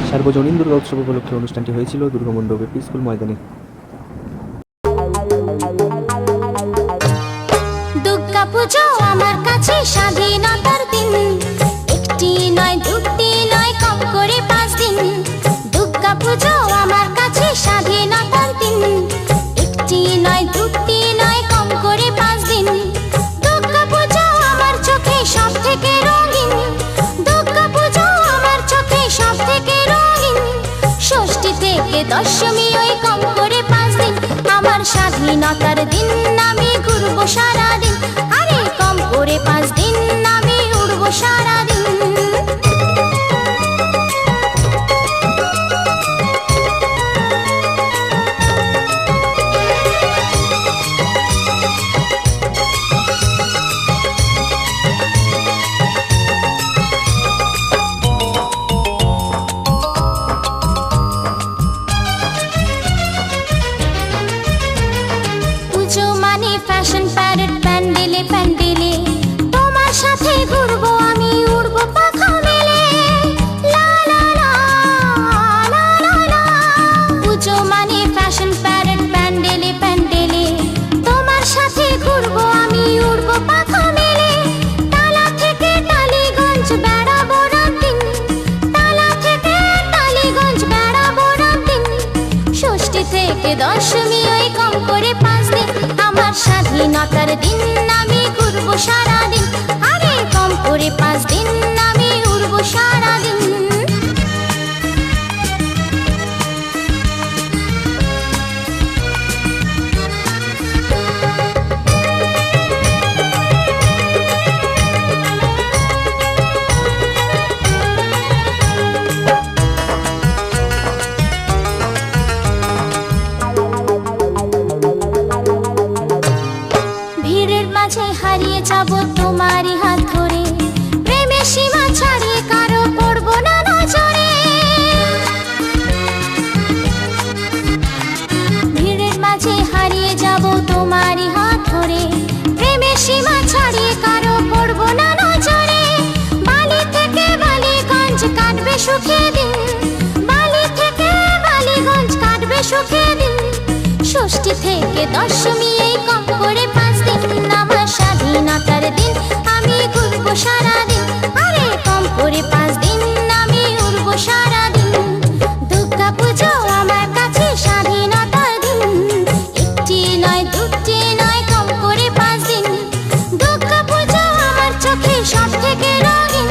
সার্বজনীন দুর্গা উৎসব উপলক্ষে অনুষ্ঠানটি হয়েছিল দুর্গামণ্ডপে পিসফুল ময়দানে। দুর্গা পুজো আমার কাছে স্বাধীনতার দিন, একটি নয় দুটি নয় কম করে 5 দিন। দুর্গা পুজো আমার কাছে স্বাধীনতার দিন, একটি নয় দুটি নয় কম করে 5 দিন। দুর্গা পুজো আমার চোখে সব থেকে রঙিন, দুর্গা পুজো আমার চোখে সব থেকে রঙিন। ষষ্ঠী থেকে দশমী ওই কম করে 5 দিন, আমার স্বাধীনতার দিন আমি ঘুরবো সারাদিন। আরে কম করে 5 দিন আমি উড়বো সারাদিন। পুজো মানে ফ্যাশন প্যারেড, প্যান্ডেলে প্যান্ডেলে তোমার সাথে ঘুরবো আমি, উড়বো পাখা মেলে। লা লা লা লা লা লা। পুজো মানে ফ্যাশন প্যারেড, প্যান্ডেলে প্যান্ডেলে তোমার সাথে ঘুরবো আমি, উড়বো পাখা মেলে। তালা থেকে টালিগঞ্জ বেড়াবো রাতদিন, তালা থেকে টালিগঞ্জ বেড়াবো রাতদিন। ষষ্ঠী থেকে দশমী ওই কম করে 5 দিন, আমার স্বাধীনতার দিন আমি ঘুরবো সারাদিন। আরে কম করে 5 দিন আমি উড়বো সারাদিন। ভিড়ের মাঝে হারিয়ে যাব তোমারই হাত ধরে, প্রেমের সীমা ছাড়িয়ে কারো পড়বো না নজরে। ভিড়ের মাঝে হারিয়ে যাব তোমারই হাত ধরে, প্রেমের সীমা ছাড়িয়ে কারো পড়বো না নজরে। বালি থেকে বালিগঞ্জ কাটবে সুখে দিন, বালি থেকে বালিগঞ্জ কাটবে সুখে দিন। ষষ্ঠী থেকে দশমী এই কম করে 5 দিন, আমার স্বাধীনতার দিন আমি ঘুরবো সারাদিন। আরে কম করে 5 দিন আমি উড়বো সারাদিন। দুর্গা পুজো আমার কাছে স্বাধীনতার দিন, একটি নয় দুটি নয় কম করে 5 দিন। দুর্গা পুজো আমার চোখে সব থেকে রঙিন,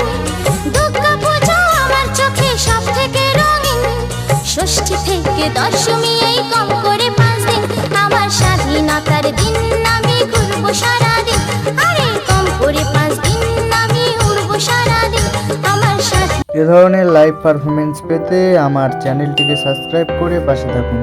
দুর্গা পুজো আমার চোখে সব থেকে রঙিন। ষষ্ঠী থেকে দশমী এই কম করে 5 দিন, আমার স্বাধীনতার দিন আমি ঘুরবো সারাদিন। আরে কম করে 5 দিন আমি উড়বো সারাদিন, আমার এ ধরনের লাইভ পারফরমেন্স পেতে আমার চ্যানেলটিকে সাবস্ক্রাইব করে পাশে থাকুন।